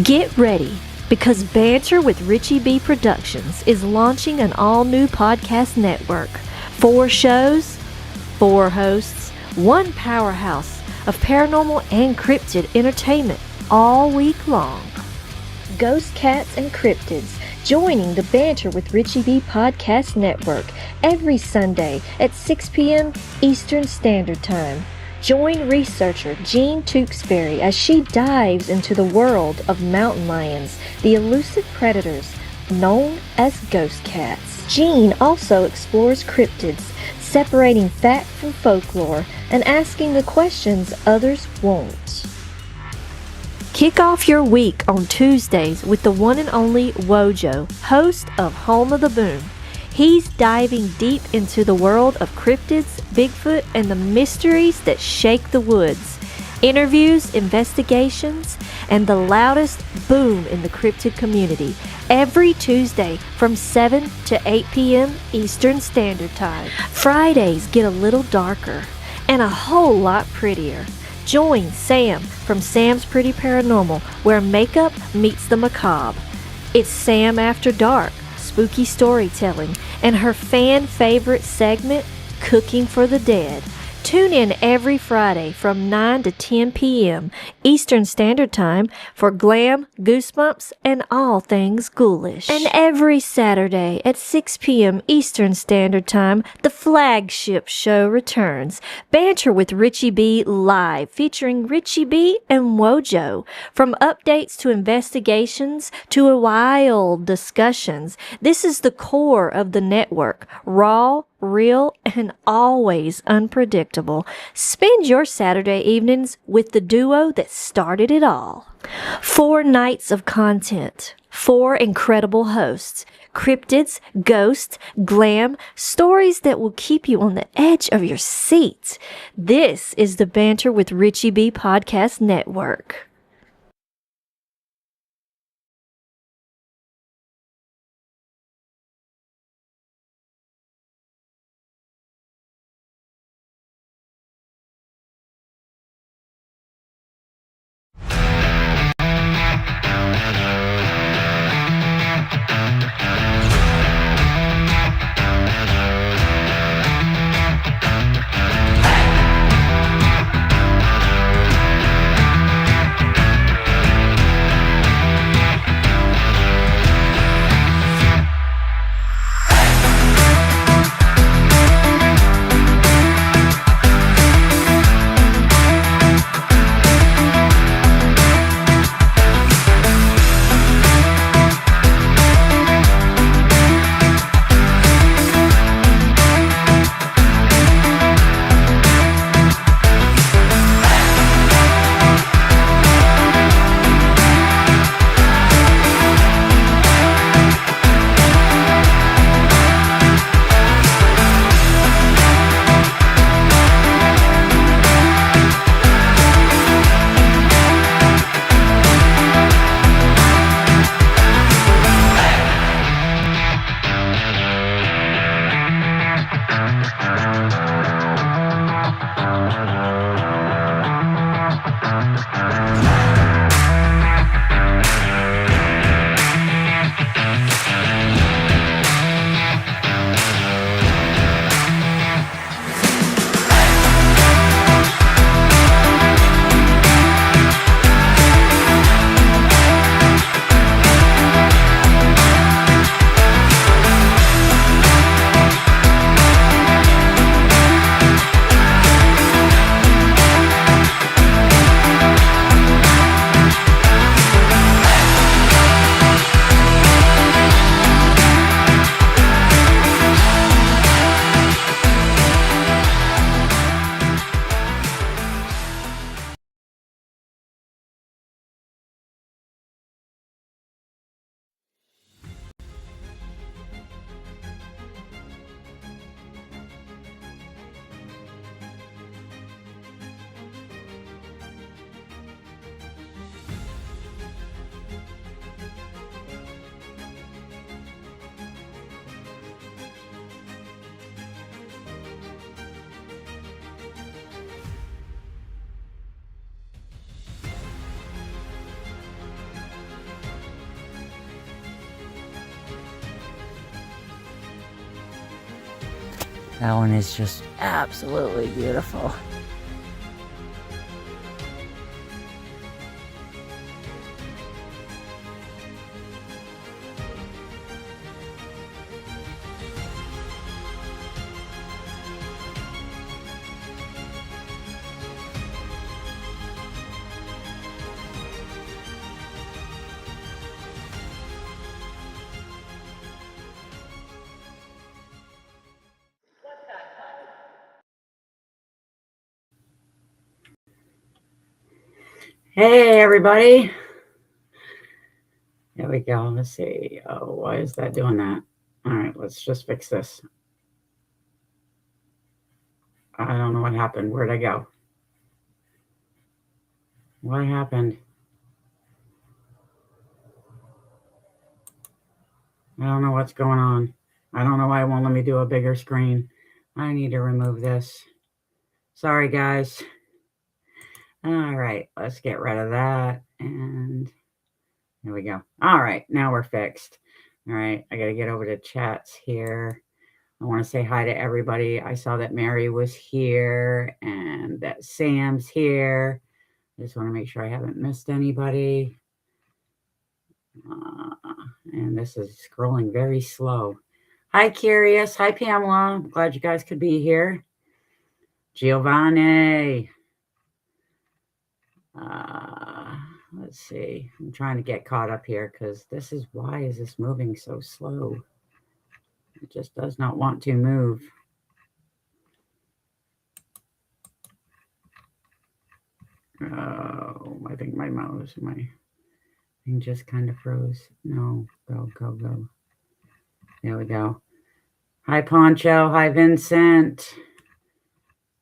Get ready, because Banter with Richie B Productions is launching an all-new podcast network. 4 shows, 4 hosts, 1 powerhouse of paranormal and cryptid entertainment all week long. Ghost Cats and Cryptids, joining the Banter with Richie B Podcast Network every Sunday at 6 p.m. Eastern Standard Time. Join researcher Jean Tewskbury as she dives into the world of mountain lions, the elusive predators known as ghost cats. Jean also explores cryptids, separating fact from folklore and asking the questions others won't. Kick off your week on Tuesdays with the one and only Wojo, host of Home of the Boom. He's diving deep into the world of cryptids, Bigfoot, and the mysteries that shake the woods. Interviews, investigations, and the loudest boom in the cryptid community. Every Tuesday from 7 to 8 p.m. Eastern Standard Time. Fridays get a little darker and a whole lot prettier. Join Sam from Sam's Pretty Paranormal, where makeup meets the macabre. It's Sam After Dark, spooky storytelling, and her fan favorite segment, Cooking for the Dead. Tune in every Friday from 9 to 10 p.m. Eastern Standard Time for glam, goosebumps, and all things ghoulish. And every Saturday at 6 p.m. Eastern Standard Time, the flagship show returns, Banter with Richie B Live, featuring Richie B and Wojo. From updates to investigations to wild discussions, this is the core of the network. Raw, real, and always unpredictable. Spend your Saturday evenings with the duo that started it all. 4 nights of content, 4 incredible hosts, cryptids, ghosts, glam, stories that will keep you on the edge of your seat. This is the Banter with Richie B Podcast Network. That one is just absolutely beautiful. Hey, everybody. There we go. Let's see. Oh, why is that doing that? All right, let's just fix this. I don't know what happened. Where'd I go? What happened? I don't know what's going on. I don't know why it won't let me do a bigger screen. I need to remove this. Sorry, guys. All right, let's get rid of that. And there we go. All right, now we're fixed. All right, I got to get over to chats here. I want to say hi to everybody. I saw that Mary was here and that Sam's here. I just want to make sure I haven't missed anybody. And this is scrolling very slow. Hi, Curious. Hi, Pamela. I'm glad you guys could be here. Giovanni. Let's see. I'm trying to get caught up here because why is this moving so slow? It just does not want to move. Oh, I think my mouse, my thing just kind of froze. No, go. There we go. Hi, Poncho. Hi, Vincent.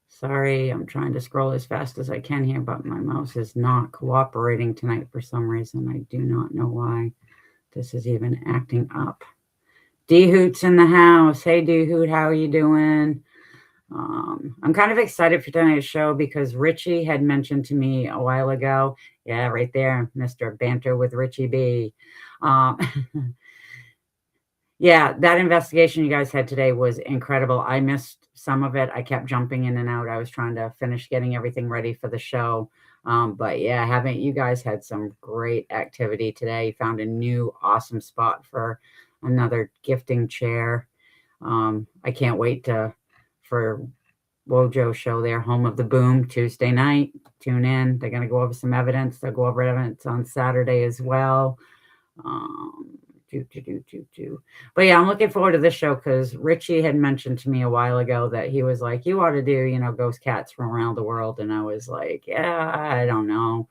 Sorry, I'm trying to scroll as fast as I can here, but my mouse is not cooperating tonight for some reason. I do not know why this is even acting up. D-Hoot's in the house. Hey, D-Hoot, how are you doing? I'm kind of excited for tonight's show because Richie had mentioned to me a while ago. Yeah, right there, Mr. Banter with Richie B. Yeah, that investigation you guys had today was incredible. I missed some of it. I kept jumping in and out. I was trying to finish getting everything ready for the show. But yeah, you guys had some great activity today. You found a new awesome spot for another gifting chair. I can't wait for Wojo show there, Home of the Boom, Tuesday night. Tune in. They're going to go over some evidence. They'll go over evidence on Saturday as well. But yeah, I'm looking forward to this show because Richie had mentioned to me a while ago that he was like, you ought to do, ghost cats from around the world. And I was like, yeah, I don't know.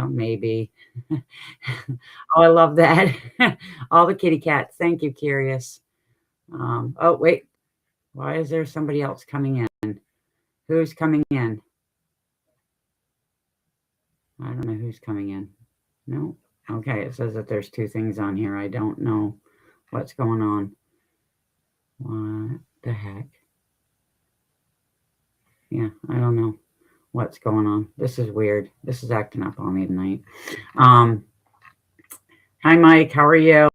Maybe. Oh, I love that. All the kitty cats. Thank you, Curious. Oh, wait. Why is there somebody else coming in? Who's coming in? I don't know who's coming in. No. Okay, it says that there's two things on here. I don't know what's going on. What the heck? Yeah, I don't know what's going on. This is weird. This is acting up on me tonight. Hi, Mike. How are you?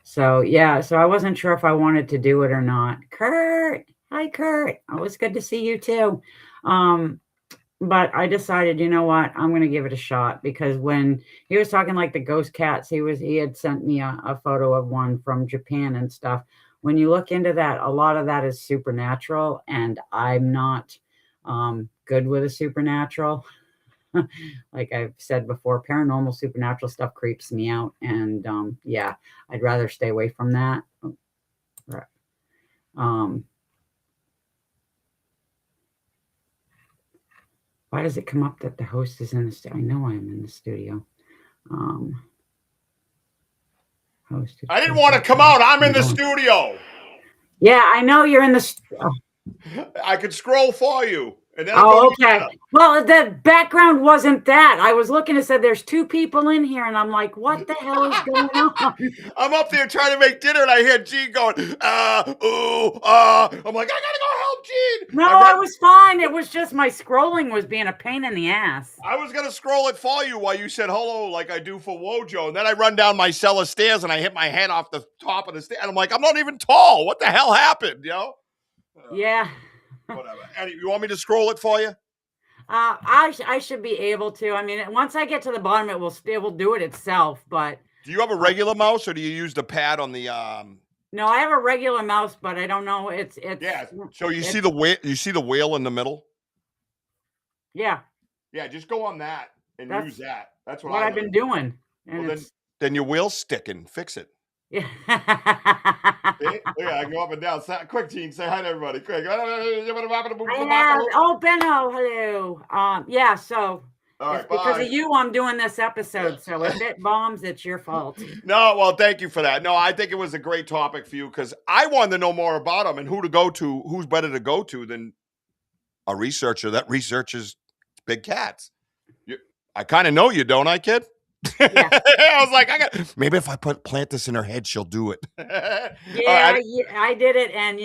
So, yeah, I wasn't sure if I wanted to do it or not. Kurt. Hi, Kurt. Oh, it's good to see you, too. But I decided, you know what, I'm going to give it a shot because when he was talking like the ghost cats, he had sent me a photo of one from Japan and stuff. When you look into that, a lot of that is supernatural, and I'm not good with the supernatural. Like I've said before, paranormal supernatural stuff creeps me out, and yeah, I'd rather stay away from that. Why does it come up that the host is in the studio? I know I'm in the studio. Hosted. I didn't want to come out. I'm in the studio. Yeah, I know you're in the studio. I could scroll for you. And then okay. Well, the background wasn't that. I was looking and said there's two people in here, and I'm like, what the hell is going on? I'm up there trying to make dinner, and I hear Jean going, I'm like, I gotta go help Gene. No, I was fine. It was just my scrolling was being a pain in the ass. I was going to scroll it for you while you said hello like I do for Wojo. And then I run down my cellar stairs and I hit my head off the top of the stairs. And I'm like, I'm not even tall. What the hell happened, you know? Yeah. Whatever. Anyway, you want me to scroll it for you? I should be able to. I mean, once I get to the bottom, it will do it itself. But do you have a regular mouse or do you use the pad on the No, I have a regular mouse, but I don't know. It's yeah. So you see the whale? You see the whale in the middle? Yeah. Yeah. Just go on that and use that. That's what I've been doing. And well, then your wheel's sticking. Fix it. Yeah. Yeah, I go up and down. Quick, Gene, say hi to everybody. Quick. Oh, Benno, hello. Yeah. So. All right, because of you, I'm doing this episode. So if it bombs, it's your fault. No, well, thank you for that. No, I think it was a great topic for you because I wanted to know more about them and who to go to. Who's better to go to than a researcher that researches big cats? I kind of know you, don't I, kid? Yeah. I was like, maybe if I plant this in her head, she'll do it. I did it, and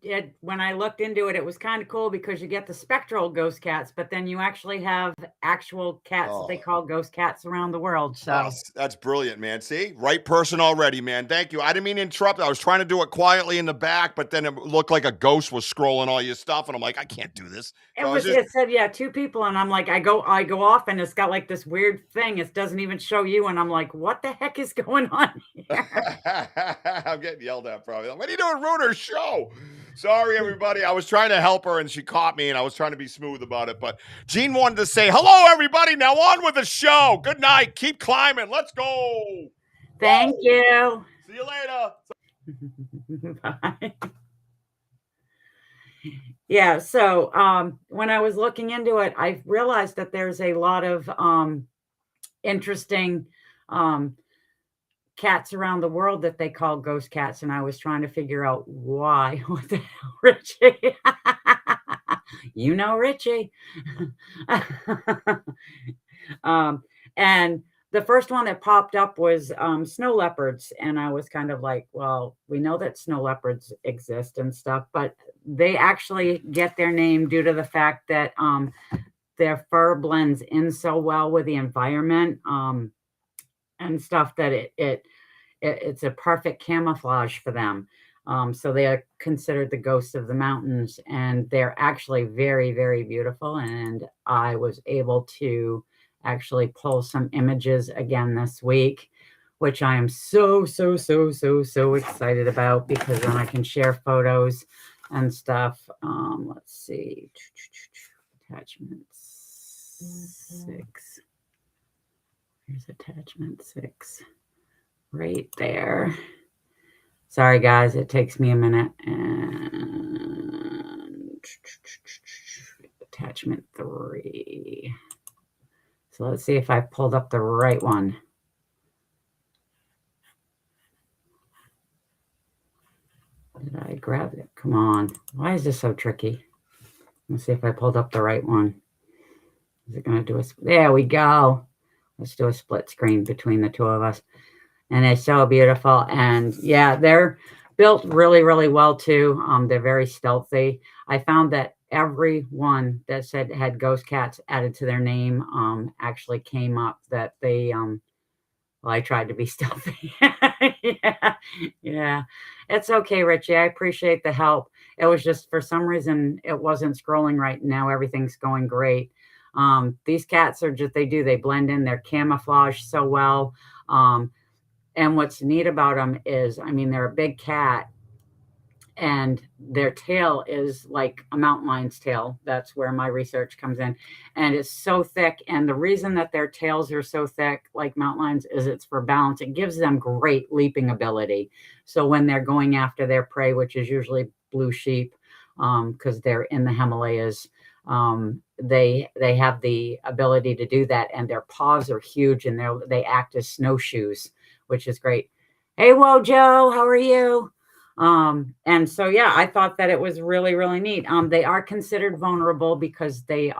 it when I looked into it, it was kind of cool because you get the spectral ghost cats, but then you actually have actual cats that they call ghost cats around the world. So that's brilliant, man. See, right person already, man. Thank you. I didn't mean to interrupt. I was trying to do it quietly in the back, but then it looked like a ghost was scrolling all your stuff, and I'm like, I can't do this. It said, two people, and I'm like, I go off, and it's got like this weird thing. It doesn't even show you, and I'm like, what the heck is going on here? I'm getting yelled at probably. What are you doing? Ruin her show. Sorry, everybody. I was trying to help her, and she caught me, and I was trying to be smooth about it. But Jean wanted to say, hello, everybody. Now on with the show. Good night. Keep climbing. Let's go. Thank you. See you later. Bye. Yeah, so when I was looking into it, I realized that there's a lot of interesting cats around the world that they call ghost cats, and I was trying to figure out why. What the hell, Richie? You know Richie. And the first one that popped up was snow leopards, and I was kind of like, well, we know that snow leopards exist and stuff, but they actually get their name due to the fact that their fur blends in so well with the environment and stuff that it's a perfect camouflage for them. So they are considered the ghosts of the mountains, and they're actually very, very beautiful. And I was able to actually pull some images again this week, which I am so excited about, because then I can share photos and stuff. Let's see. Attachment 6. Here's attachment 6 right there. Sorry, guys, it takes me a minute. And attachment 3. So let's see if I pulled up the right one. Did I grab it? Come on. Why is this so tricky? Let's see if I pulled up the right one. Is it going to do a... There we go. Let's do a split screen between the two of us. And it's so beautiful. And yeah, they're built really, really well too. They're very stealthy. I found that every one that said had ghost cats added to their name actually came up that they well, I tried to be stealthy. Yeah. It's okay, Richie. I appreciate the help. It was just, for some reason, it wasn't scrolling right now. Everything's going great. These cats are just, they blend in, they're camouflaged so well. And what's neat about them is, I mean, they're a big cat, and their tail is like a mountain lion's tail. That's where my research comes in. And it's so thick. And the reason that their tails are so thick, like mountain lions, is it's for balance. It gives them great leaping ability. So when they're going after their prey, which is usually blue sheep, because they're in the Himalayas, they have the ability to do that. And their paws are huge, and they act as snowshoes, which is great. Hey, Wojo, how are you? And so, yeah, I thought that it was really, really neat. They are considered vulnerable because they're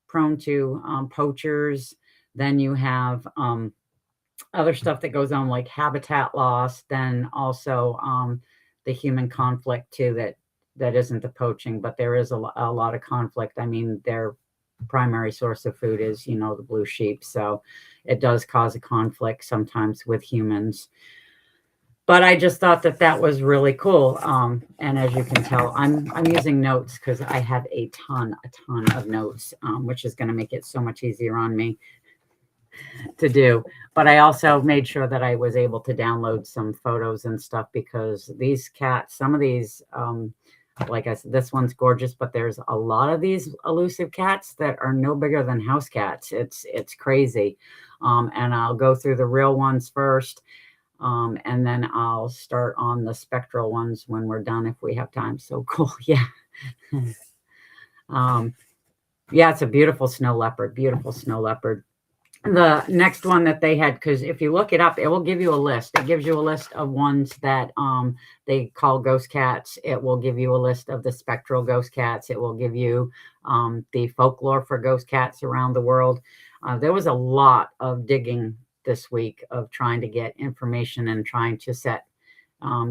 prone to poachers. Then you have other stuff that goes on, like habitat loss. Then also human conflict too, that isn't the poaching, but there is a lot of conflict. I mean, their primary source of food is, you know, the blue sheep. So it does cause a conflict sometimes with humans. But I just thought that was really cool. And as you can tell, I'm using notes because I have a ton of notes, which is going to make it so much easier on me to do. But I also made sure that I was able to download some photos and stuff, because these cats, some of these, like I said, this one's gorgeous, but there's a lot of these elusive cats that are no bigger than house cats. It's crazy. And I'll go through the real ones first. And then I'll start on the spectral ones when we're done, if we have time. So cool. Yeah. Yeah, it's a beautiful snow leopard, The next one that they had, because if you look it up, it will give you a list. It gives you a list of ones that they call ghost cats. It will give you a list of the spectral ghost cats. It will give you the folklore for ghost cats around the world. There was a lot of digging this week of trying to get information and trying to set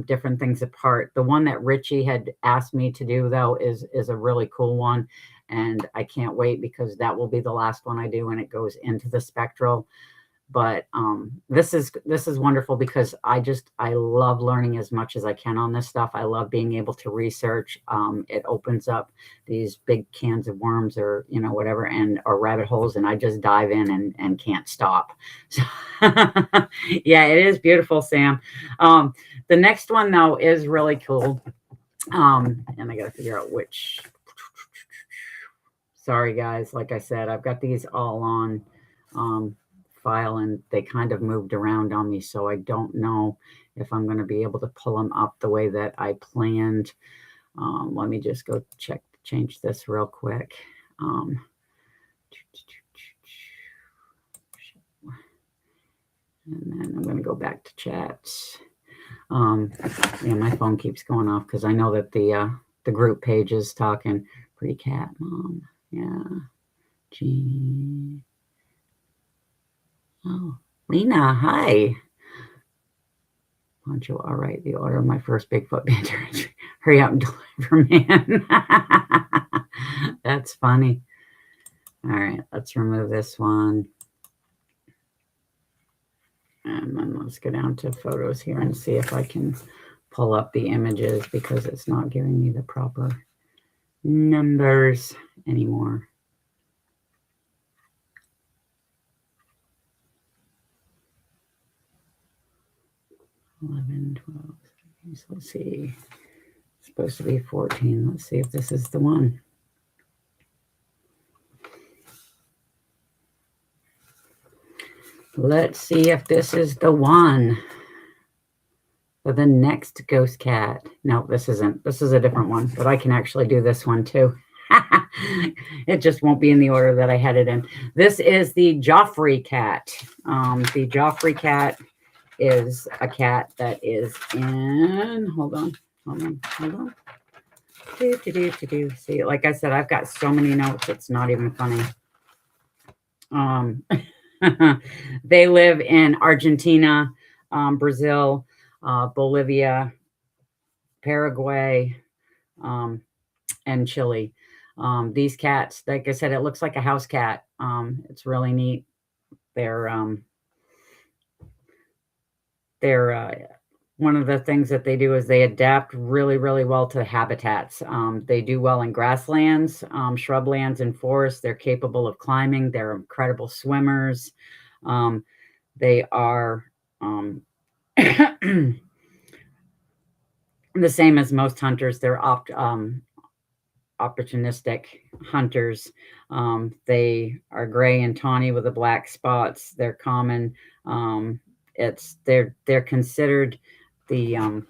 different things apart. The one that Richie had asked me to do, though, is a really cool one. And I can't wait, because that will be the last one I do, and it goes into the spectral. But this is wonderful, because I love learning as much as I can on this stuff. I love being able to research. It opens up these big cans of worms, or, you know, whatever, or rabbit holes, and I just dive in and can't stop. So yeah, it is beautiful, Sam. The next one, though, is really cool. And I got to figure out which. Sorry, guys. Like I said, I've got these all on file, and they kind of moved around on me, so I don't know if I'm going to be able to pull them up the way that I planned. Let me just go change this real quick. And then I'm going to go back to chats. Yeah, my phone keeps going off because I know that the group page is talking. Pretty cat mom. Yeah. Jean. Oh, Lena, hi. Poncho, all right. The order of my first Bigfoot banter. Hurry up and deliver, man. That's funny. All right, let's remove this one. And then let's go down to photos here and see if I can pull up the images, because it's not giving me the proper numbers anymore. 11, 12. So let's see. It's supposed to be 14. Let's see if this is the one. Let's see if this is the one for the next ghost cat. No, this isn't. This is a different one, but I can actually do this one too. It just won't be in the order that I had it in. This is the Joffrey cat. The Joffrey cat is a cat that is in, hold on. See, like I said, I've got so many notes, it's not even funny. They live in Argentina, Brazil, Bolivia, Paraguay, and Chile. These cats, like I said, it looks like a house cat. It's really neat. They're one of the things that they do is they adapt really, really well to habitats. They do well in grasslands, shrublands, and forests. They're capable of climbing. They're incredible swimmers. They are the same as most hunters. They're opportunistic hunters. They are gray and tawny with the black spots. They're common. They're considered they're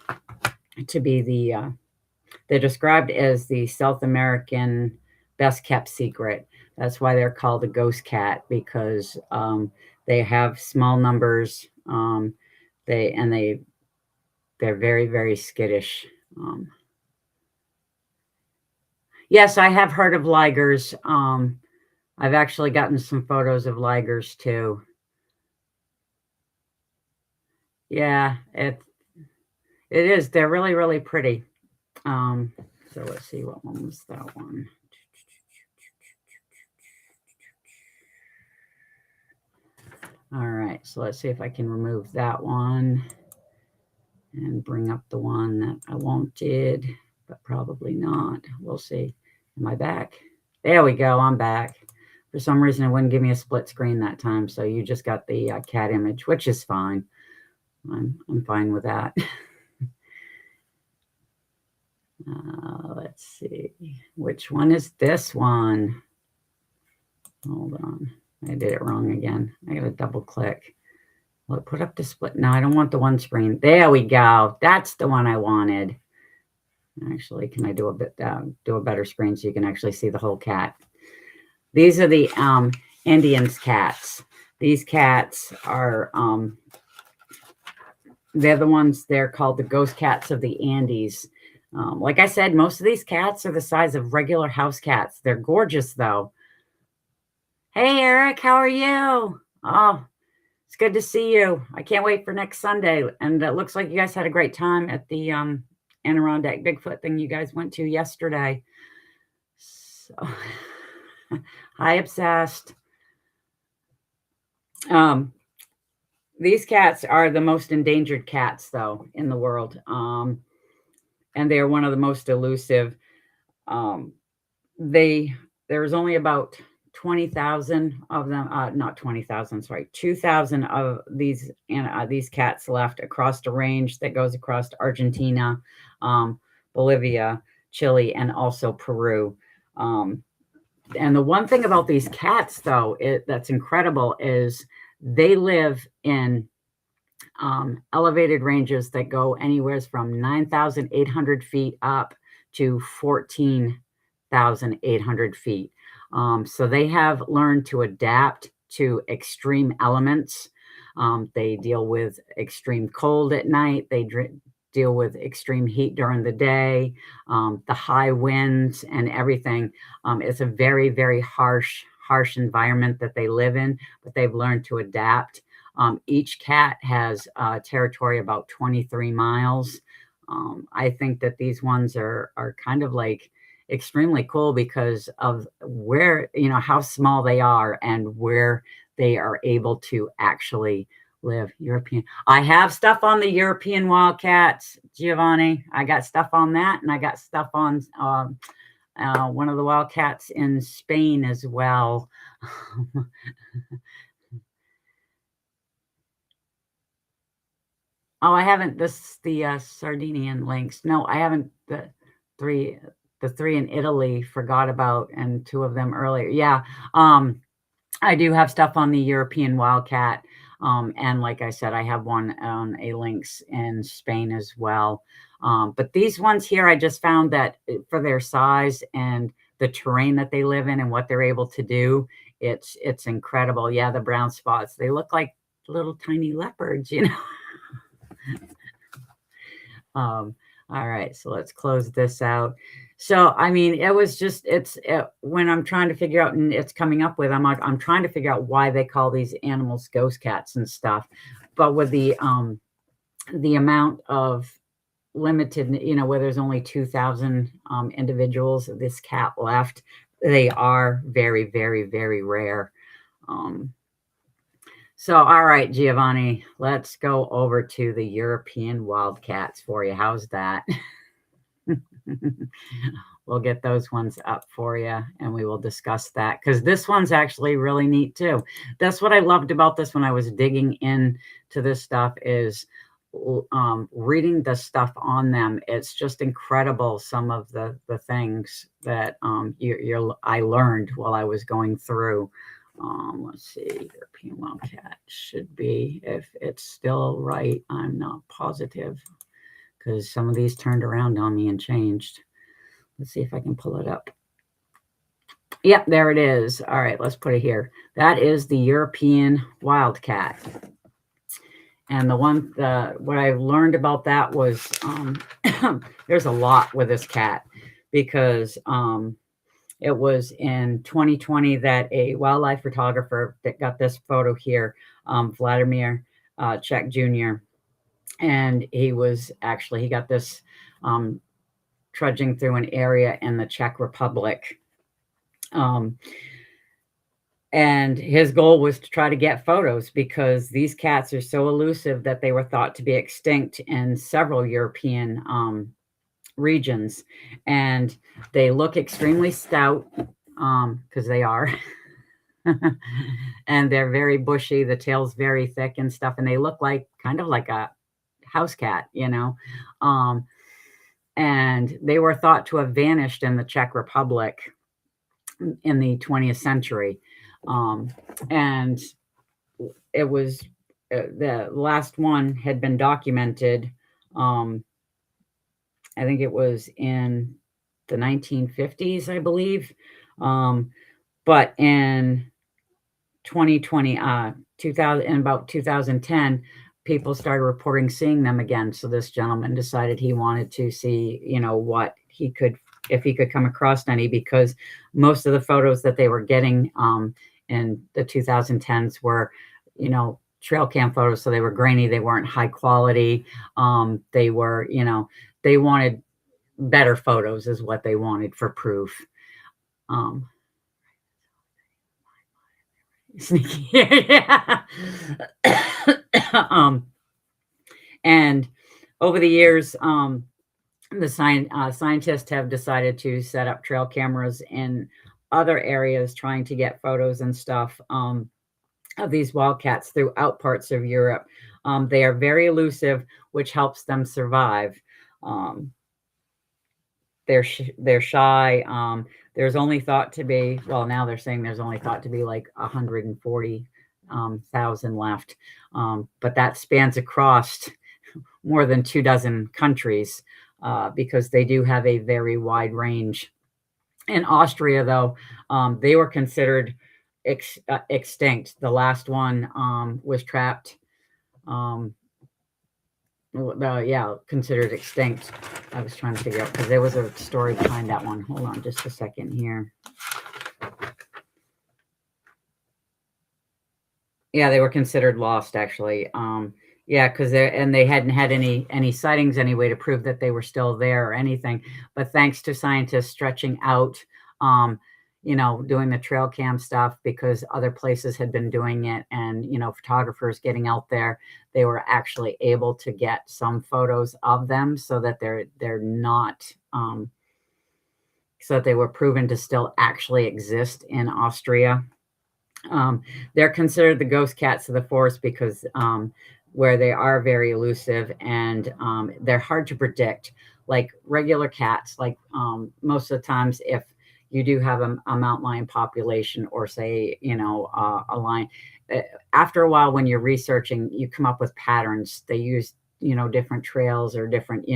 described as the South American best kept secret. That's why they're called a ghost cat, because they have small numbers. They're very, very skittish. Yes, I have heard of ligers. I've actually gotten some photos of ligers It is. They're really, really pretty. So let's see, what one was that one? All right, so let's see if I can remove that one and bring up the one that I wanted, but probably not. We'll see. Am I back? There we go. I'm back. For some reason, it wouldn't give me a split screen that time, so you just got the cat image, which is fine. I'm fine with that. Let's see. Which one is this one? Hold on. I did it wrong again. I got to double click. Well, put up the split. No, I don't want the one screen. There we go. That's the one I wanted. Actually, can I do a better screen so you can actually see the whole cat? These are the Indians cats. These cats are they're the ones, they're called the ghost cats of the Andes. Like I said, most of these cats are the size of regular house cats. They're gorgeous, though. Hey, Eric, how are you? Oh, it's good to see you. I can't wait for next Sunday. And it looks like you guys had a great time at the Adirondack Bigfoot thing you guys went to yesterday. So, hi, Obsessed. These cats are the most endangered cats, though, in the world. And they're one of the most elusive. There's only about 20,000 of them, not 20,000, sorry, 2,000 of these cats left across the range that goes across Argentina, Bolivia, Chile, and also Peru. And the one thing about these cats, though, that's incredible is they live in elevated ranges that go anywhere from 9,800 feet up to 14,800 feet. So they have learned to adapt to extreme elements. They deal with extreme cold at night. They deal with extreme heat during the day, the high winds and everything. It's a very, very harsh environment that they live in, but they've learned to adapt. Each cat has territory about 23 miles. I think that these ones are kind of like extremely cool because of where, how small they are and where they are able to actually live. European. I have stuff on the European wildcats, Giovanni. I got stuff on that, and I got stuff on one of the wildcats in Spain as well. Oh, I haven't. The Sardinian lynx. No, I haven't. The three in Italy, forgot about, and two of them earlier. Yeah. I do have stuff on the European wildcat. And like I said, I have one on a lynx in Spain as well. But these ones here, I just found that for their size and the terrain that they live in and what they're able to do, it's incredible. Yeah, the brown spots, they look like little tiny leopards, All right, so let's close this out. So, I mean, it was just, when I'm trying to figure out, and it's coming up with, I'm trying to figure out why they call these animals ghost cats and stuff. But with the amount of limited, where there's only 2,000 individuals of this cat left, they are very, very, very rare. So, all right, Giovanni, let's go over to the European wildcats for you. How's that? We'll get those ones up for you, and we will discuss that, because this one's actually really neat too. That's what I loved about this when I was digging into this stuff, is reading the stuff on them. It's just incredible, some of the things that I learned while I was going through. Let's see, European wildcat should be, if it's still right, I'm not positive, because some of these turned around on me and changed. Let's see if I can pull it up. Yep, there it is. All right, let's put it here. That is the European wildcat. And what I learned about that was there's a lot with this cat, because it was in 2020 that a wildlife photographer that got this photo here, Vladimir Czech Jr., And he got this trudging through an area in the Czech Republic. And his goal was to try to get photos because these cats are so elusive that they were thought to be extinct in several European regions. And they look extremely stout because they are. And they're very bushy. The tail's very thick and stuff. And they look kind of like a house cat, and they were thought to have vanished in the Czech Republic in the 20th century. And it was the last one had been documented. I think it was in the 1950s, I believe. But in 2020, 2000, in about 2010, people started reporting seeing them again. So this gentleman decided he wanted to see, what he could, if he could come across any, because most of the photos that they were getting in the 2010s were, trail cam photos. So they were grainy. They weren't high quality. They were, they wanted better photos is what they wanted for proof. Sneaky. Yeah. And over the years, the scientists have decided to set up trail cameras in other areas, trying to get photos and stuff of these wildcats throughout parts of Europe. They are very elusive, which helps them survive. They're shy. There's only thought to be, well, now they're saying there's only thought to be like 140,000 left. But that spans across more than 24 countries because they do have a very wide range. In Austria, though, they were considered extinct. The last one was trapped. Considered extinct. I was trying to figure out because there was a story behind that one. Hold on just a second here. Yeah, they were considered lost, actually. Because they hadn't had any sightings anyway to prove that they were still there or anything. But thanks to scientists stretching out, doing the trail cam stuff because other places had been doing it, and photographers getting out there, they were actually able to get some photos of them so that they're not so that they were proven to still actually exist in Austria. They're considered the ghost cats of the forest because where they are very elusive and they're hard to predict. Like regular cats, most of the times if you do have a mountain lion population or say, a lion, after a while when you're researching, you come up with patterns. They use, different trails or different,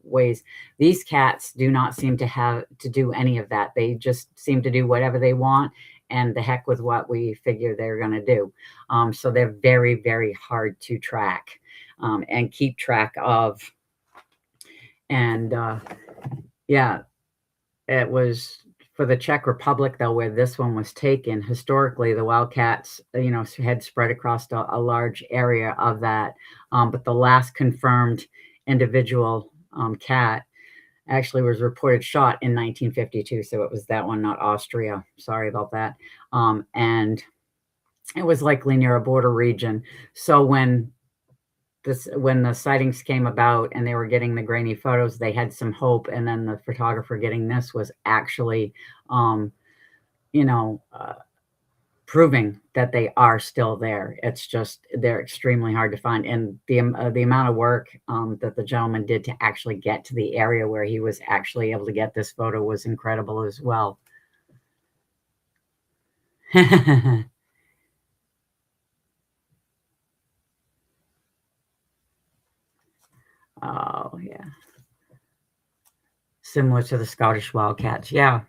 ways. These cats do not seem to have to do any of that. They just seem to do whatever they want and the heck with what we figure they're going to do. So they're very, very hard to track and keep track of. And it was for the Czech Republic, though, where this one was taken. Historically, the wildcats, had spread across a large area of that. But the last confirmed individual cat actually was reported shot in 1952. So it was that one, not Austria. Sorry about that. And it was likely near a border region. So when the sightings came about and they were getting the grainy photos, they had some hope. And then the photographer getting this was actually, proving that they are still there. It's just, they're extremely hard to find. And the amount of work that the gentleman did to actually get to the area where he was actually able to get this photo was incredible as well. Oh, yeah. Similar to the Scottish wildcats. Yeah.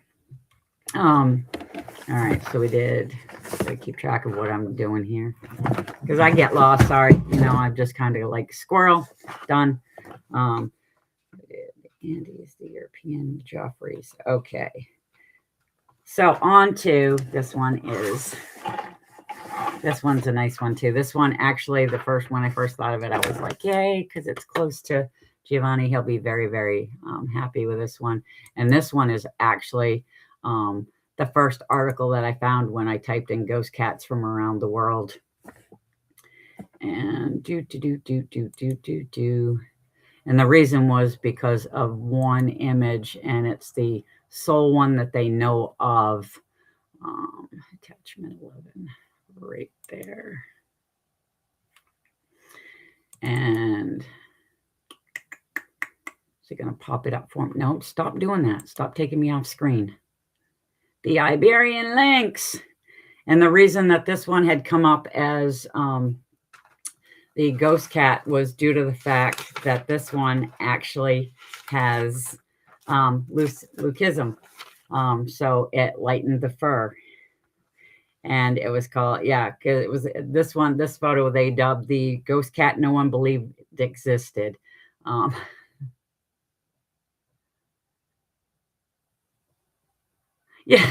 All right. So we did. I keep track of what I'm doing here because I get lost. Sorry. I'm just kind of like squirrel. Done. Andy's, the European Joffreys. Okay. So on to this one is This one's a nice one too. This one, actually, when I first thought of it, I was like, yay, because it's close to Giovanni. He'll be very, very happy with this one. And this one is actually the first article that I found when I typed in ghost cats from around the world. And And the reason was because of one image, and it's the sole one that they know of. Attachment 11, right there. And is it going to pop it up for me? No, stop doing that. Stop taking me off screen. The Iberian lynx. And the reason that this one had come up as the ghost cat was due to the fact that this one actually has leucism. So it lightened the fur. And it was called, because it was this photo they dubbed the ghost cat no one believed existed. Yeah.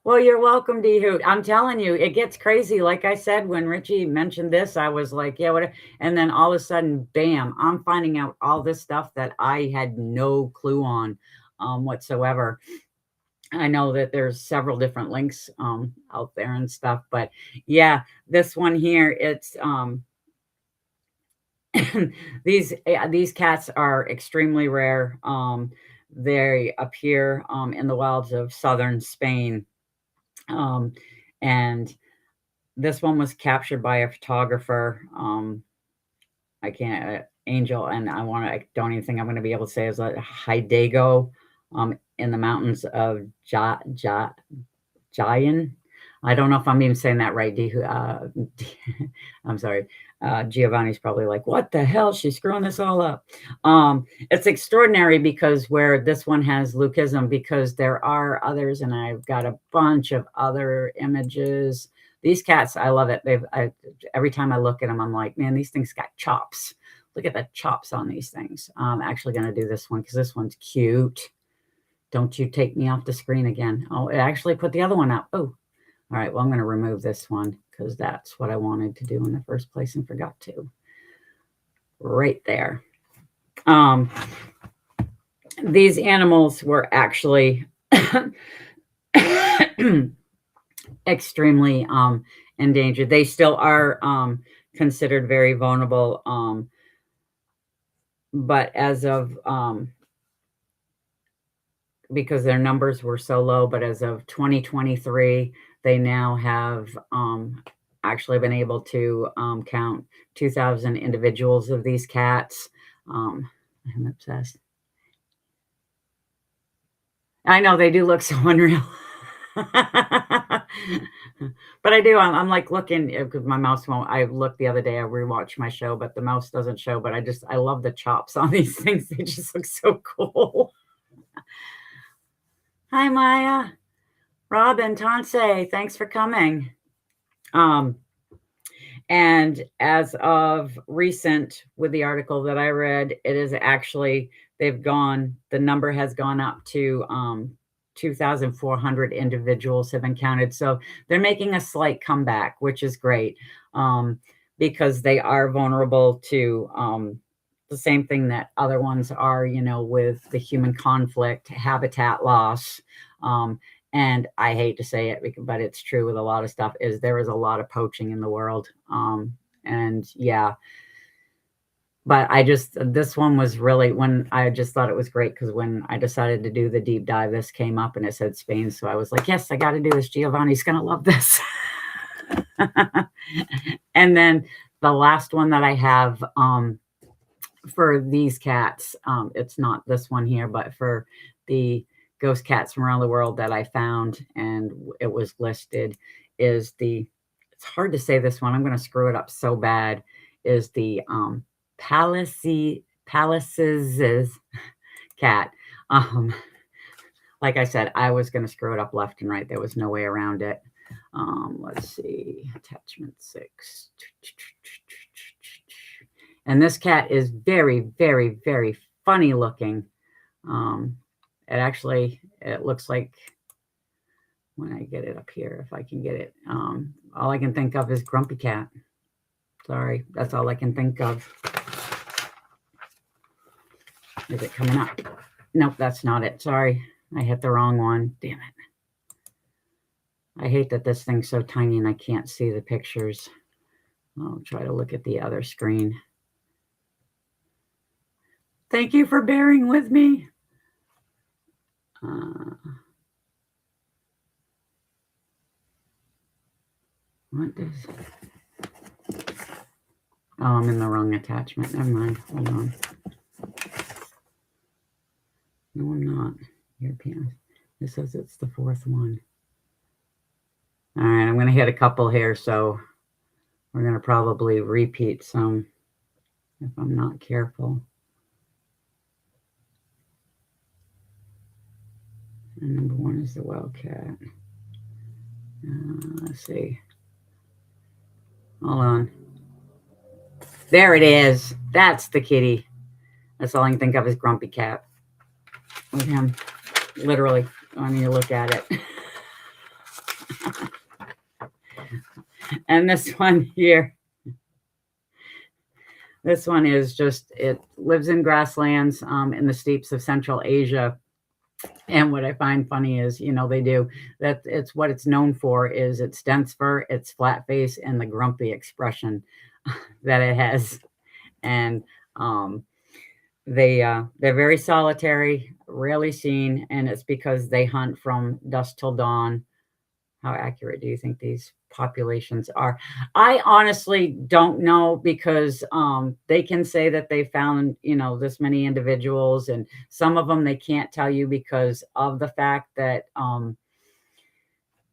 Well, you're welcome, D-Hoot. I'm telling you, it gets crazy. Like I said, when Richie mentioned this, I was like, yeah, what? And then all of a sudden, bam, I'm finding out all this stuff that I had no clue on whatsoever. I know that there's several different links out there and stuff, but yeah, this one here, it's these cats are extremely rare. They appear in the wilds of southern Spain. And this one was captured by a photographer. I can't, Angel, and I don't even think I'm going to be able to say it's like Hidalgo, in the mountains of Jayan. I don't know if I'm even saying that right. I'm sorry. Giovanni's probably like, what the hell? She's screwing this all up. It's extraordinary because where this one has leucism, because there are others, and I've got a bunch of other images. These cats, I love it. Every time I look at them, I'm like, man, these things got chops. Look at the chops on these things. I'm actually going to do this one because this one's cute. Don't you take me off the screen again. Oh, it actually put the other one up. Oh, all right. Well, I'm going to remove this one because that's what I wanted to do in the first place and forgot to. Right there. These animals were actually extremely endangered. They still are considered very vulnerable. But as of because their numbers were so low, but as of 2023, they now have actually been able to count 2,000 individuals of these cats. I'm obsessed. I know they do look so unreal. But I do. I'm like looking because my mouse won't. I looked the other day. I rewatched my show, but the mouse doesn't show. But I love the chops on these things. They just look so cool. Hi, Maya, Robin, Tansei, thanks for coming. And as of recent, with the article that I read, it is actually the number has gone up to 2,400 individuals have been counted. So they're making a slight comeback, which is great, because they are vulnerable to the same thing that other ones are, with the human conflict, habitat loss. And I hate to say it, but it's true with a lot of stuff, is there is a lot of poaching in the world. And yeah, but this one was really, when I just thought it was great, because when I decided to do the deep dive, this came up and it said Spain. So I was like, yes, I got to do this. Giovanni's going to love this. And then the last one that I have for these cats, it's not this one here, but for the ghost cats from around the world that I found, and it was listed, is it's hard to say this one. I'm going to screw it up so bad, is the Palaces cat. Like I said, I was going to screw it up left and right. There was no way around it. Let's see, attachment 6. And this cat is very, very, very funny looking. It looks like when I get it up here, if I can get it. All I can think of is Grumpy Cat. Sorry, that's all I can think of. Is it coming up? Nope, that's not it. Sorry, I hit the wrong one. Damn it. I hate that this thing's so tiny and I can't see the pictures. I'll try to look at the other screen. Thank you for bearing with me. What does... Oh, I'm in the wrong attachment. Never mind. Hold on. No, I'm not. European. It says it's the fourth one. All right, I'm going to hit a couple here, so we're going to probably repeat some if I'm not careful. And number one is the wildcat. Let's see. Hold on. There it is. That's the kitty. That's all I can think of is Grumpy Cat. With him. Literally. I need to look at it. And this one here. This one is just, it lives in grasslands in the steppes of Central Asia. And what I find funny is, you know, they do that. It's what it's known for is its dense fur, its flat face, and the grumpy expression that it has. And they're very solitary, rarely seen, and it's because they hunt from dusk till dawn. How accurate do you think these populations are? I honestly don't know, because they can say that they found, you know, this many individuals, and some of them they can't tell you because of the fact that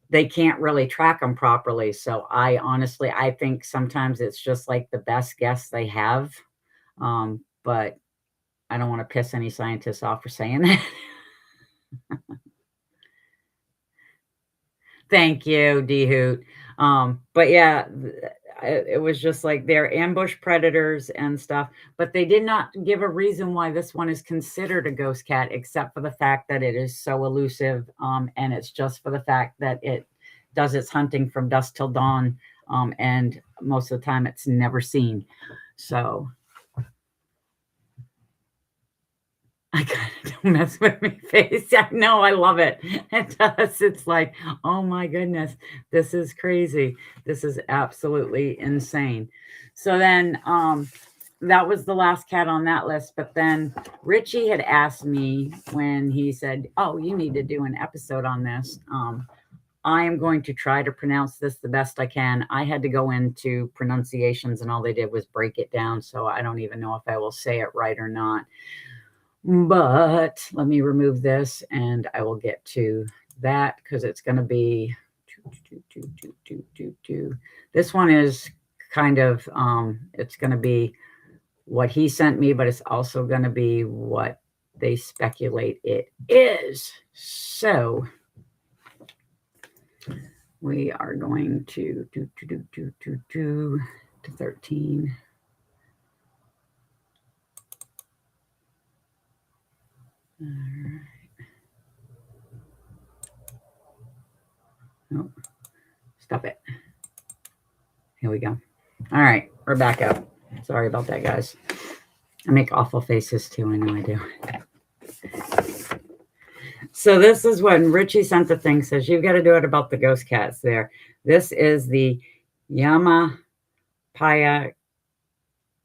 they can't really track them properly. So I think sometimes it's just like the best guess they have. But I don't want to piss any scientists off for saying that. Thank you, D-Hoot. But yeah, it was just like they're ambush predators and stuff, but they did not give a reason why this one is considered a ghost cat, except for the fact that it is so elusive. And it's just for the fact that it does its hunting from dusk till dawn. And most of the time it's never seen. So I kind of don't mess with my face. I know, I love it. It does. It's like, oh my goodness, this is crazy. This is absolutely insane. So then that was the last cat on that list. But then Richie had asked me when he said, oh, you need to do an episode on this. I am going to try to pronounce this the best I can. I had to go into pronunciations and all they did was break it down. So I don't even know if I will say it right or not. But let me remove this and I will get to that, because it's going to be this one is kind of it's going to be what he sent me, but it's also going to be what they speculate it is. So we are going to 13. All right. Nope. Stop it. Here we go. All right. We're back up. Sorry about that, guys. I make awful faces too. I know I do. So this is when Richie sent the thing. Says, you've got to do it about the ghost cats there. This is the Yamapaya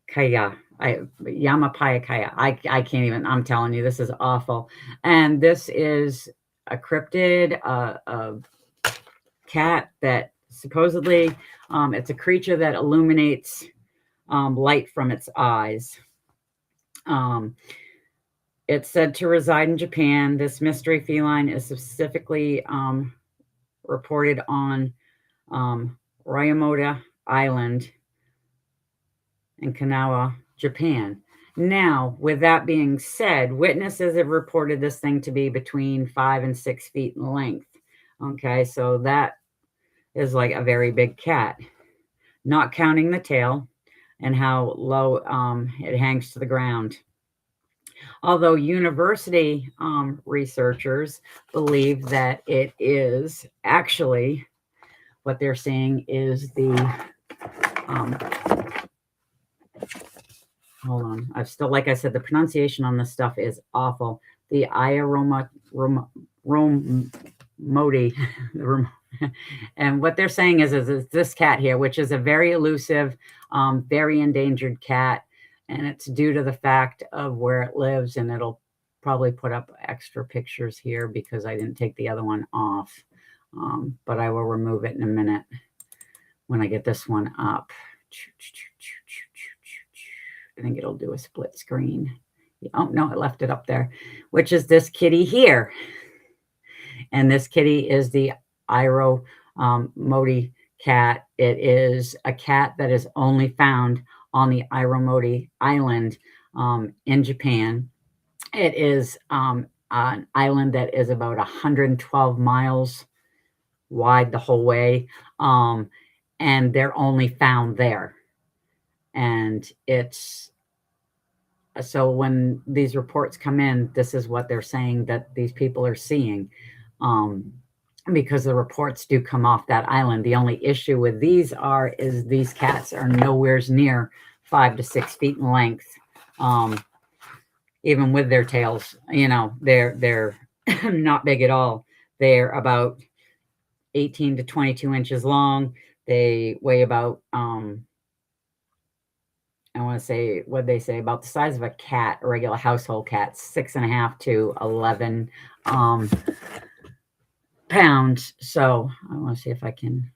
Kaya. Yamapaya. I can't even, I'm telling you, this is awful. And this is a cryptid, a cat that supposedly it's a creature that illuminates light from its eyes. It's said to reside in Japan. This mystery feline is specifically reported on Ryomoda Island in Kanawa, Japan. Now, with that being said, witnesses have reported this thing to be between 5 and 6 feet in length. Okay, so that is like a very big cat, not counting the tail and how low it hangs to the ground. Although university researchers believe that it is actually, what they're saying is the, hold on, I've still, like I said, the pronunciation on this stuff is awful. The Romodi, and what they're saying is this cat here, which is a very elusive, very endangered cat, and it's due to the fact of where it lives, and it'll probably put up extra pictures here because I didn't take the other one off, but I will remove it in a minute when I get this one up. I think it'll do a split screen. Oh, no, I left it up there, which is this kitty here. And this kitty is the Iromodi cat. It is a cat that is only found on the Iromodi Island in Japan. It is an island that is about 112 miles wide the whole way. And they're only found there. And it's, so when these reports come in, this is what they're saying that these people are seeing, because the reports do come off that island. The only issue with these is these cats are nowhere near 5 to 6 feet in length. Even with their tails, you know, they're not big at all. They're about 18 to 22 inches long. They weigh about, I want to say, what they say, about the size of a cat, a regular household cat, 6.5 to 11 pounds. So I want to see if I can,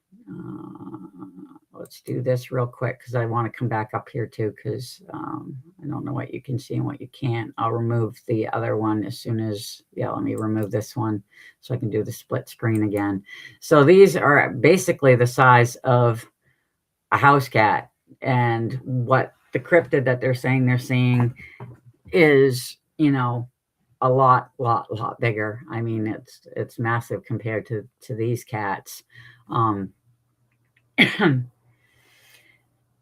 let's do this real quick because I want to come back up here too, because I don't know what you can see and what you can't. I'll remove the other one as soon as, yeah, let me remove this one so I can do the split screen again. So these are basically the size of a house cat, and what the cryptid that they're saying they're seeing is, you know, a lot bigger. I mean, it's massive compared to these cats.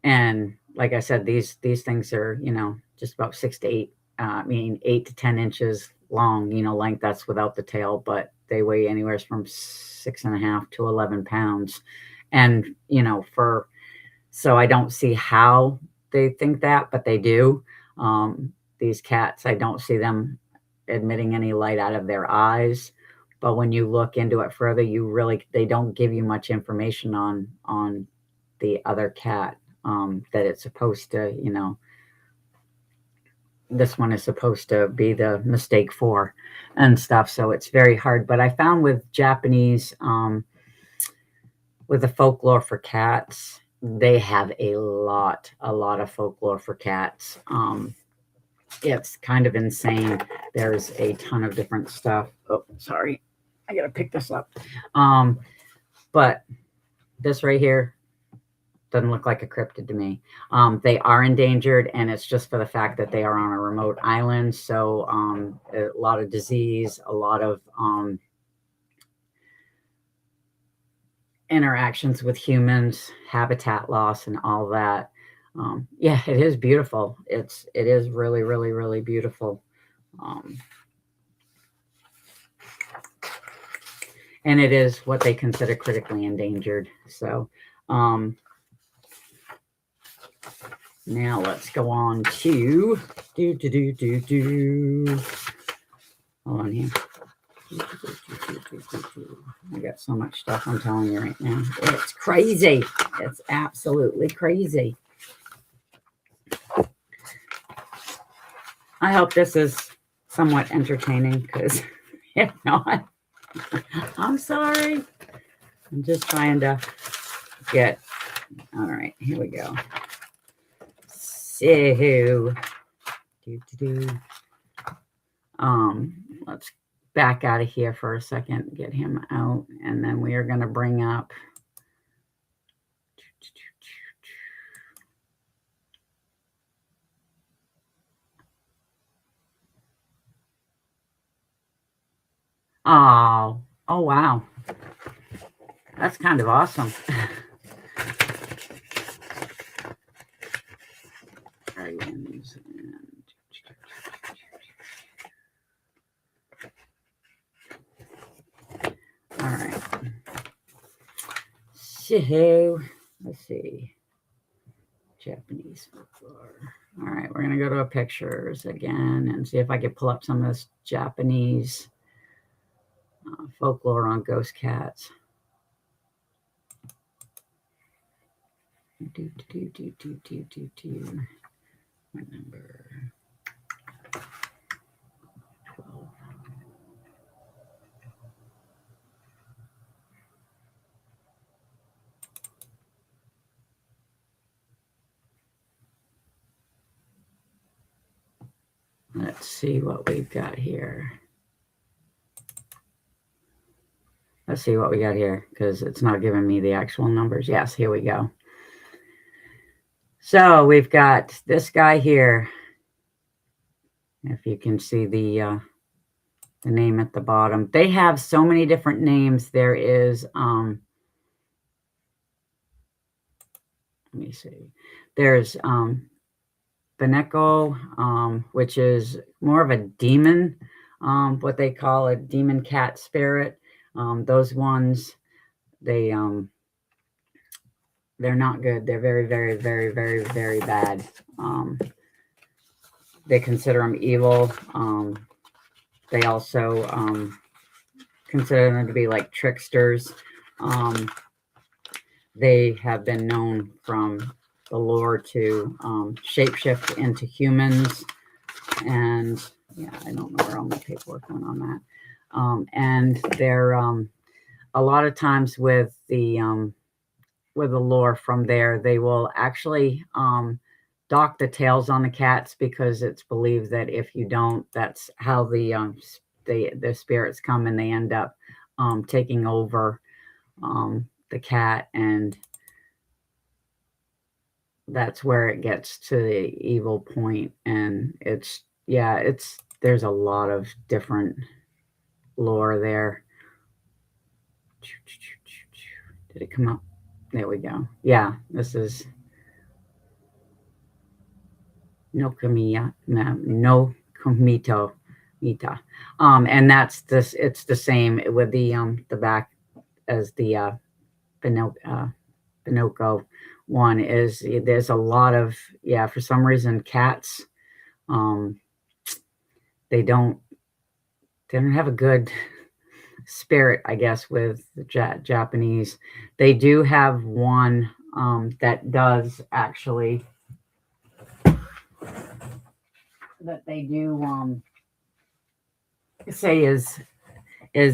And like I said, these things are, you know, just about 6 to 8, 8 to 10 inches long, you know, length. That's without the tail, but they weigh anywhere from 6.5 to 11 pounds. And, you know, so I don't see how they think that, but they do. These cats, I don't see them emitting any light out of their eyes. But when you look into it further, they don't give you much information on the other cat, that it's supposed to, you know, this one is supposed to be the mistake for and stuff. So it's very hard. But I found with Japanese, with the folklore for cats, they have a lot of folklore for cats. It's kind of insane. There's a ton of different stuff. Oh, sorry. I got to pick this up. But this right here doesn't look like a cryptid to me. They are endangered, and it's just for the fact that they are on a remote island. So a lot of disease, a lot of interactions with humans, habitat loss, and all that. Yeah, it is beautiful. It is really beautiful. And it is what they consider critically endangered. So now let's go on to hold on here. I got so much stuff, I'm telling you right now. It's crazy. It's absolutely crazy. I hope this is somewhat entertaining, because if not, I'm sorry. I'm just trying to get, all right, here we go. So, let's back out of here for a second, get him out, and then we are going to bring up oh wow, that's kind of awesome. So, let's see. Japanese folklore. All right, we're going to go to pictures again and see if I can pull up some of this Japanese folklore on ghost cats. What number? 12. Let's see what we've got here. Let's see what we got here because it's not giving me the actual numbers. Yes, here we go. So we've got this guy here. If you can see the name at the bottom. They have so many different names. There is, let me see. There's Beneko, which is more of a demon, what they call a demon cat spirit. Those ones, they're not good. They're very, very, very, very, very bad. They consider them evil. They also consider them to be like tricksters. They have been known from the lore to shapeshift into humans. And yeah, I don't know where all my paperwork went on that. And they're a lot of times with the lore from there, they will actually dock the tails on the cats because it's believed that if you don't, that's how the spirits come and they end up taking over the cat, and that's where it gets to the evil point. And there's a lot of different lore there. Did it come up? There we go. Yeah, this is no Komito. Mita. And that's this, it's the same with the back as the Pinocchio one is. There's a lot of, for some reason cats, they don't have a good spirit, I guess, with the Japanese. They do have one that does actually, that they do say is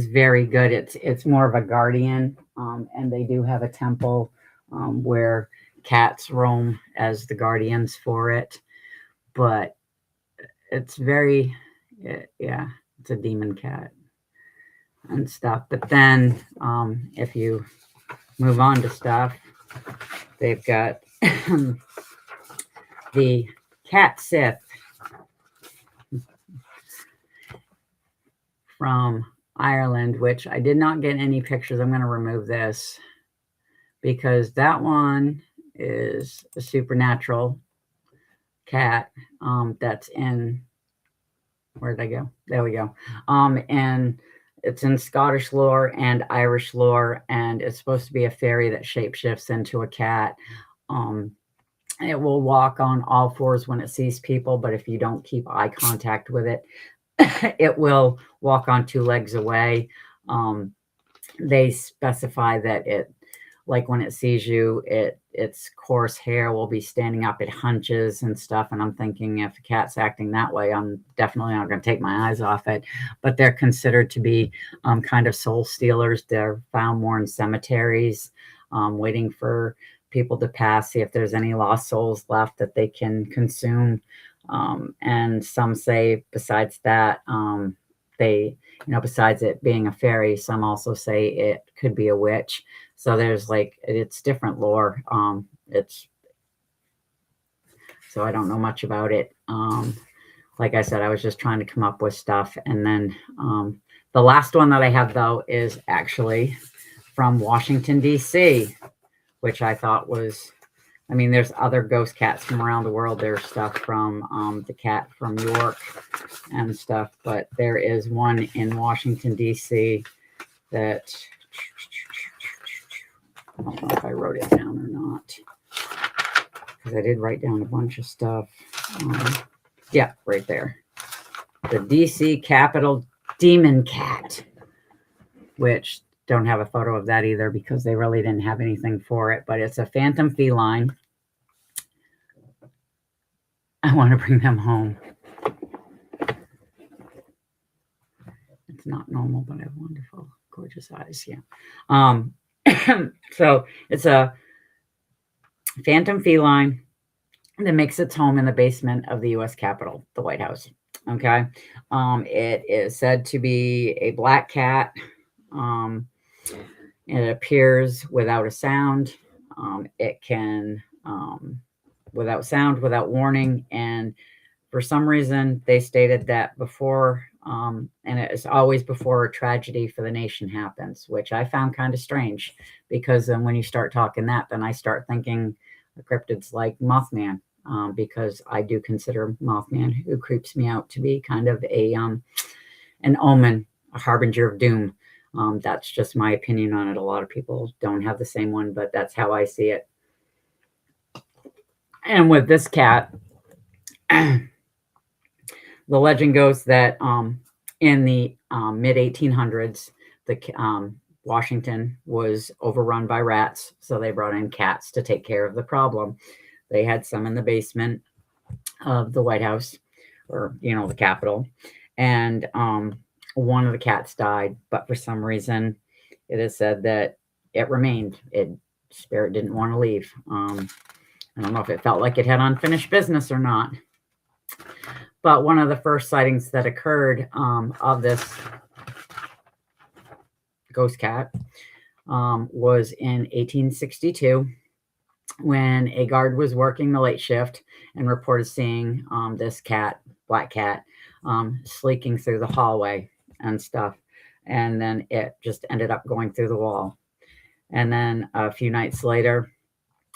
very good. It's more of a guardian, and they do have a temple where cats roam as the guardians for it. But it's very, it's a demon cat and stuff. But then if you move on to stuff, they've got the cat Sith from Ireland, which I did not get any pictures. I'm going to remove this because that one is a supernatural cat that's in, where did I go? There we go. And it's in Scottish lore and Irish lore, and it's supposed to be a fairy that shapeshifts into a cat. It will walk on all fours when it sees people, but if you don't keep eye contact with it, it will walk on two legs away. They specify that it, like when it sees you, its coarse hair will be standing up, it hunches and stuff. And I'm thinking, if a cat's acting that way, I'm definitely not going to take my eyes off it. But they're considered to be kind of soul stealers. They're found more in cemeteries, waiting for people to pass, see if there's any lost souls left that they can consume. And some say besides that, besides it being a fairy, some also say it could be a witch. So there's it's different lore. So I don't know much about it. Like I said, I was just trying to come up with stuff. And then the last one that I have, though, is actually from Washington, D.C., which I thought was, there's other ghost cats from around the world. There's stuff from the cat from York and stuff. But there is one in Washington, D.C. that, I don't know if I wrote it down or not. Because I did write down a bunch of stuff. Yeah, right there. The DC Capitol Demon Cat, which don't have a photo of that either because they really didn't have anything for it, but it's a phantom feline. I want to bring them home. It's not normal, but I have wonderful, gorgeous eyes. Yeah. So it's a phantom feline that makes its home in the basement of the U.S. Capitol, the White House. Okay. It is said to be a black cat. It appears without a sound. It can, without sound, without warning. And for some reason, they stated that before, and it is always before a tragedy for the nation happens, which I found kind of strange because then when you start talking that, then I start thinking the cryptids like Mothman, because I do consider Mothman, who creeps me out, to be kind of an omen, a harbinger of doom. That's just my opinion on it. A lot of people don't have the same one, but that's how I see it. And with this cat, the legend goes that in the mid 1800s, Washington was overrun by rats, so they brought in cats to take care of the problem. They had some in the basement of the White House, or the Capitol, and one of the cats died, but for some reason, it is said that it remained. Spirit didn't want to leave. I don't know if it felt like it had unfinished business or not. But one of the first sightings that occurred of this ghost cat was in 1862 when a guard was working the late shift and reported seeing this cat, black cat, sleeking through the hallway and stuff. And then it just ended up going through the wall. And then a few nights later,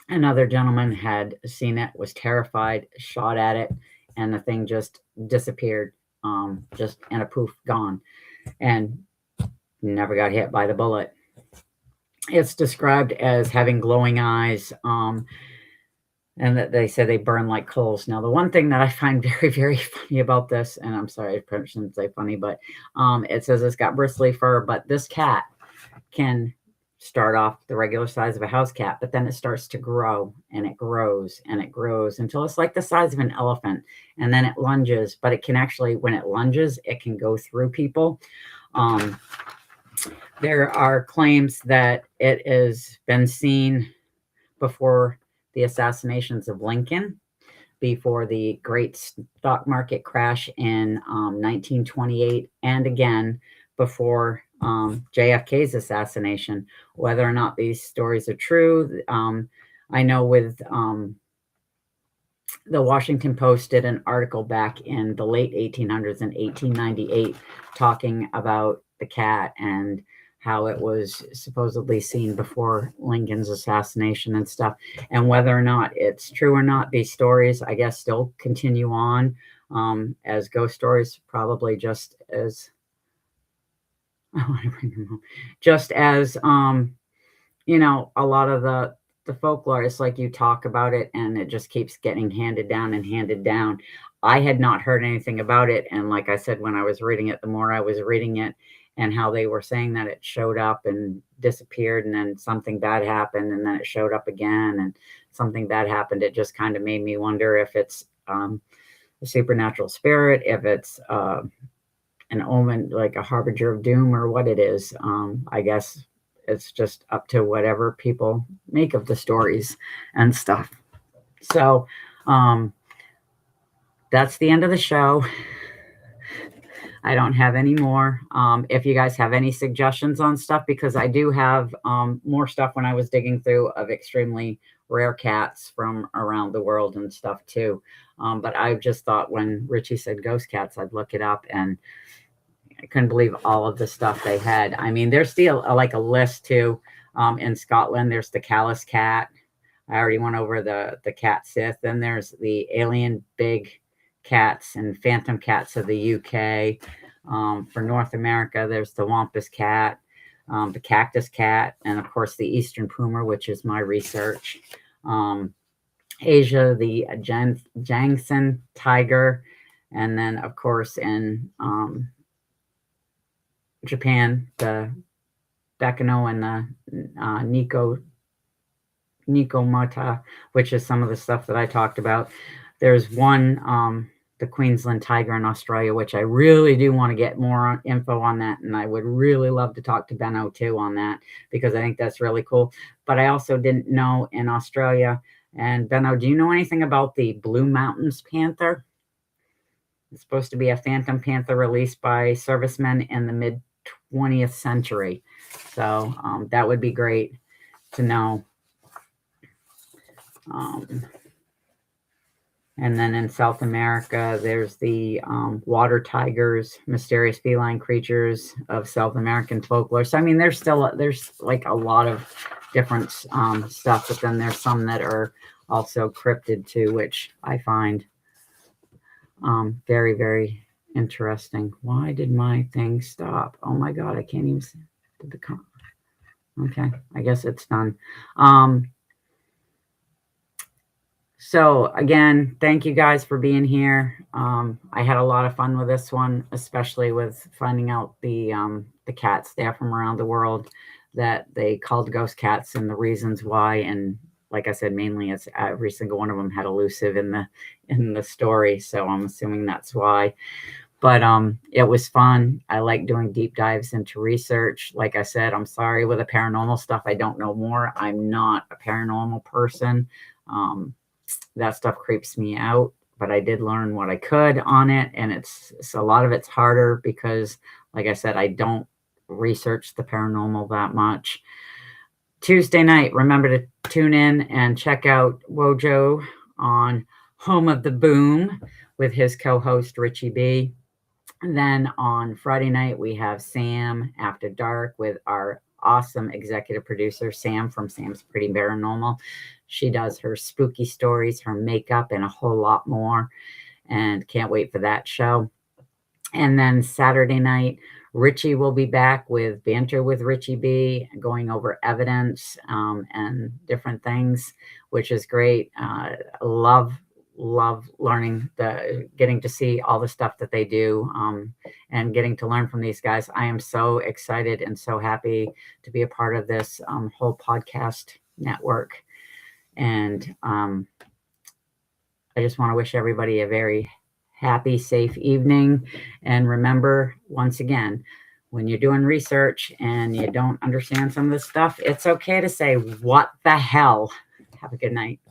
another gentleman had seen it, was terrified, shot at it, and the thing just disappeared, just in a poof, gone, and never got hit by the bullet. It's described as having glowing eyes, and that they say they burn like coals. Now, the one thing that I find very, very funny about this, and I'm sorry, I probably shouldn't say funny, but it says it's got bristly fur, but this cat can start off the regular size of a house cat, but then it starts to grow, and it grows, and it grows until it's like the size of an elephant, and then it lunges, but it can actually, when it lunges, it can go through people. There are claims that it has been seen before the assassinations of Lincoln, before the great stock market crash in 1928, and again before JFK's assassination. Whether or not these stories are true, I know with the Washington Post did an article back in the late 1800s, in 1898, talking about the cat and how it was supposedly seen before Lincoln's assassination and stuff. And whether or not it's true or not, these stories, I guess, still continue on as ghost stories, probably just as, I want to bring them home, just as, a lot of the folklore, it's like you talk about it and it just keeps getting handed down and handed down. I had not heard anything about it. And like I said, when I was reading it, the more I was reading it, and how they were saying that it showed up and disappeared, and then something bad happened, and then it showed up again, and something bad happened. It just kind of made me wonder if it's a supernatural spirit, if it's an omen, like a harbinger of doom, or what it is. I guess it's just up to whatever people make of the stories and stuff. So that's the end of the show. I don't have any more. If you guys have any suggestions on stuff, because I do have more stuff when I was digging through of extremely rare cats from around the world and stuff too. But I just thought when Richie said ghost cats, I'd look it up, and I couldn't believe all of the stuff they had. I mean, there's still like a list too. In Scotland, there's the callous cat. I already went over the cat Sith. Then there's the alien big cats and phantom cats of the UK. For North America, there's the Wampus cat. the cactus cat, and of course the eastern puma, which is my research. Asia, the Jansen tiger, and then of course in Japan, the Bekino and the Nikomata, which is some of the stuff that I talked about. There's one, the Queensland tiger in Australia, which I really do want to get more info on that. And I would really love to talk to Benno too on that, because I think that's really cool. But I also didn't know in Australia. And Benno, do you know anything about the Blue Mountains panther? It's supposed to be a phantom panther released by servicemen in the mid 20th century. So that would be great to know. And then in South America, there's the water tigers, mysterious feline creatures of South American folklore. So, I mean, there's like a lot of different stuff, but then there's some that are also cryptid too, which I find very, very interesting. Why did my thing stop? Oh my God, I can't even see the okay, I guess it's done. So again, thank you guys for being here. I had a lot of fun with this one, especially with finding out the cats there from around the world that they called ghost cats and the reasons why. And like I said, mainly it's every single one of them had elusive in the story. So I'm assuming that's why. But it was fun. I like doing deep dives into research. Like I said, I'm sorry with the paranormal stuff. I don't know more. I'm not a paranormal person. That stuff creeps me out, but I did learn what I could on it. And it's a lot of it's harder because, like I said, I don't research the paranormal that much. Tuesday night, remember to tune in and check out Wojo on Home of the Boom with his co-host Richie B. And then on Friday night, we have Sam After Dark with our awesome executive producer, Sam from Sam's Pretty Paranormal. She does her spooky stories, her makeup, and a whole lot more. And can't wait for that show. And then Saturday night, Richie will be back with Banter with Richie B, going over evidence and different things, which is great. Love learning, getting to see all the stuff that they do and getting to learn from these guys. I am so excited and so happy to be a part of this whole podcast network. And I just want to wish everybody a very happy, safe evening. And remember, once again, when you're doing research and you don't understand some of this stuff, it's okay to say, what the hell? Have a good night.